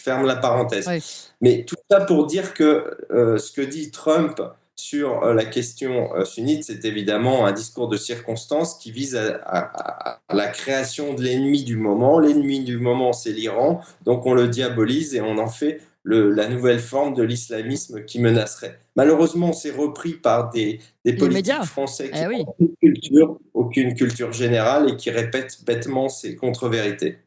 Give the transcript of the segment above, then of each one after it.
ferme la parenthèse. Ouais. Mais tout ça pour dire que ce que dit Trump sur la question sunnite, c'est évidemment un discours de circonstance qui vise à la création de l'ennemi du moment. L'ennemi du moment, c'est l'Iran, donc on le diabolise et on en fait la nouvelle forme de l'islamisme qui menacerait. Malheureusement, c'est repris par des Les politiques médias. français qui Eh oui. n'ont aucune culture générale et qui répètent bêtement ces contre-vérités.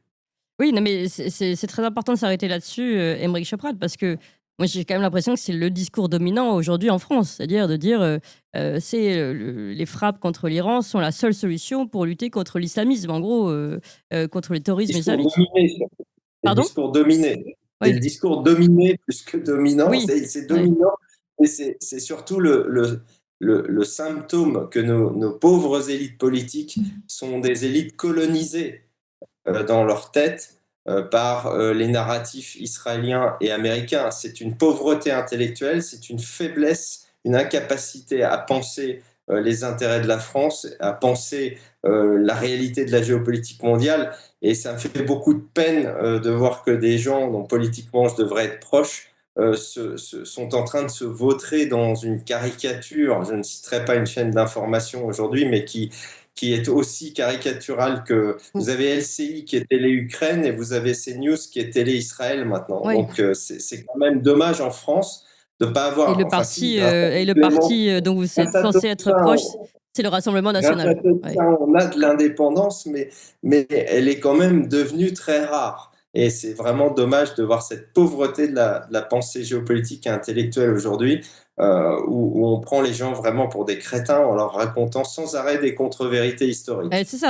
Oui, non, mais c'est très important de s'arrêter là-dessus, Aymeric Choprade, parce que moi, j'ai quand même l'impression que c'est le discours dominant aujourd'hui en France. C'est-à-dire de dire, les frappes contre l'Iran sont la seule solution pour lutter contre l'islamisme, en gros, contre le terrorisme Discours islamique. dominé, c'est le Pardon? discours dominé. C'est le Oui. discours dominé plus que dominant. Oui. C'est Ouais. dominant, mais c'est surtout le symptôme que nos pauvres élites politiques sont des élites colonisées dans leur tête par les narratifs israéliens et américains. C'est une pauvreté intellectuelle, c'est une faiblesse, une incapacité à penser les intérêts de la France, à penser la réalité de la géopolitique mondiale. Et ça me fait beaucoup de peine de voir que des gens dont politiquement je devrais être proche sont en train de se vautrer dans une caricature. Je ne citerai pas une chaîne d'information aujourd'hui, mais qui est aussi caricaturale que Ou vous avez LCI qui est télé Ukraine et vous avez CNews qui est télé Israël maintenant. ouais. Donc c'est quand même dommage en France de ne pas Et avoir, le enfin si, parti, dont vous êtes grâce à tout censé être ça, proche, c'est le Rassemblement grâce à national. tout Ouais. ça, on a de l'indépendance, mais elle est quand même devenue très rare. Et c'est vraiment dommage de voir cette pauvreté de la pensée géopolitique et intellectuelle aujourd'hui, où on prend les gens vraiment pour des crétins en leur racontant sans arrêt des contre-vérités historiques. C'est ça.